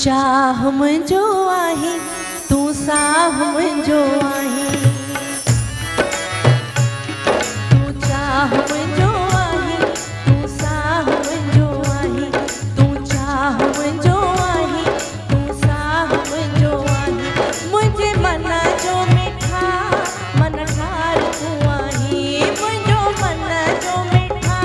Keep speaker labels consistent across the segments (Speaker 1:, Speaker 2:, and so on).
Speaker 1: चाह मुंहिंजो आहे तूं साह मुंहिंजो आहे तूं चाह मुंहिंजो आहे तूं साह मुंहिंजो आहे तूं चाह मुंहिंजो आहे तूं साह मुंहिंजो आहे मुंहिंजे मन जो मिठा मन ठार तूं आहे मुंहिंजो मन जो मिठा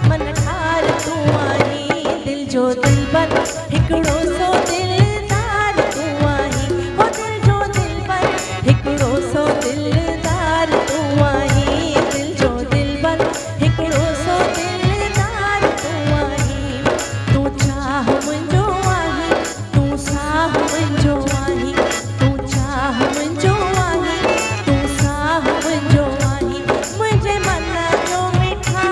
Speaker 1: मन ठार तूं आहे दिल जो दिलबर हिकिड़ो सो दिलदार तूं आहे हो दिल जो दिलबर हिकिड़ो सो दिलदार तूं आहे दिल जो दिलबर हिकिड़ो सो दिलदार तूं आहे तूं चाह मुंहिंजो आहे तूं साह मुंहिंजो आहे तूं चाह मुंहिंजो आहे तूं साह मुंहिंजो आहे मुंहिंजे मन जो मिठा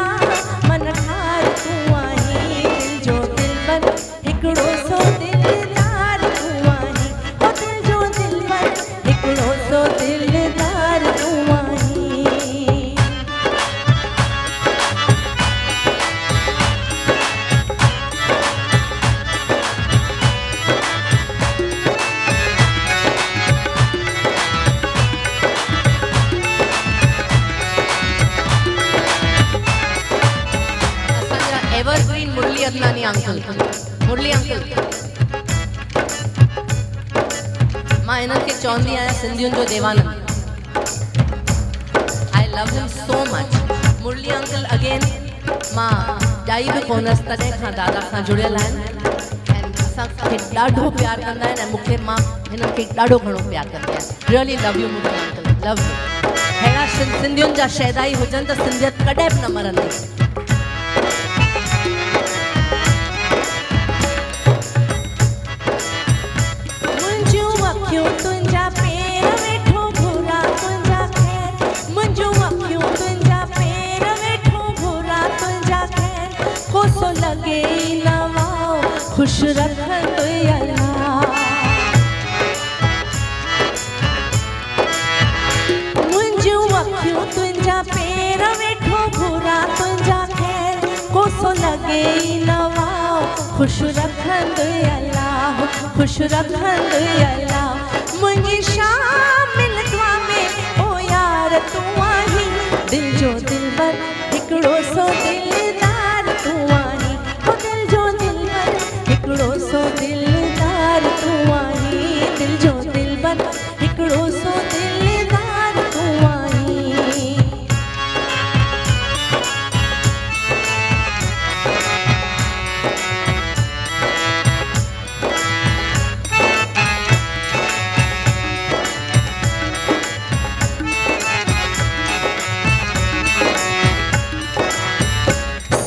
Speaker 1: मन ठार तूं आहे दिल जो दिलबर हिकिड़ो सो दिलदार तूं आहे हो दिल जो दिलबर हिकिड़ो सो दिलदार तूं आहे
Speaker 2: असांजा evergreen Murli Adnani uncle Murli uncle मां हिननि खे चवंदी आहियां सिंधियुनि जो Dev Anand I love him so much Murli uncle again मां ॼाई बि कोन्हसि तॾहिं खां दादा सां जुड़ियल आहिनि ऐं असांखे ॾाढो प्यार कंदा आहिनि ऐं मूंखे मां हिननि खे ॾाढो घणो प्यार कंदी आहियां really love you Murli uncle love you अहिड़ा सिंधियुनि जा शैदाई हुजनि त सिंधियत कॾहिं बि न मरंदी
Speaker 1: मुंहिंजूं अखियूं तुंहिंजा पेर वेठो घुरा तुंहिंजा ख़ैर मुंहिंजूं अखियूं तुंहिंजा पेर वेठो घुरा तुंहिंजा ख़ैर कोसो लॻे ई न वाओ ख़ुशि रखंदो अल्लाह मुंहिंजूं अखियूं तुंहिंजा पेर वेठो घुरा तुंहिंजा ख़ैर कोसो लॻे ई न वाओ ख़ुशि रखंदो अल्लाह ख़ुशि रखंदो अल्लाह मुंहिंजी शामिल दुआ में ओ यार तूं आहीं दिल जो दिलबर हिकिड़ो सो दिलदार तूं आहीं हो दिल जो दिलबर हिकिड़ो सो दिलदार तूं आहीं दिल जो दिलबर हिकिड़ो सो दिलदार तूं आहीं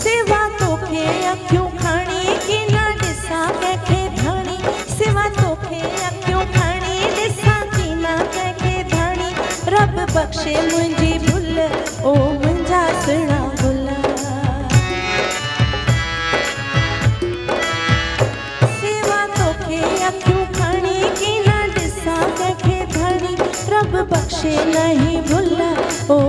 Speaker 1: सिवा तोखे अखियूं खणी की न ॾिसां कंहिंखे धणी सिवा तोखे अखियूं खणी ॾिसां की न कंहिंखे धणी रब बख़्शे मुंहिंजी भुल ओ मुंहिंजा सुहिणा गुल सिवा तोखे अखियूं खणी की न ॾिसां कंहिंखे धणी रब बख़्शे नहीं भुल ओ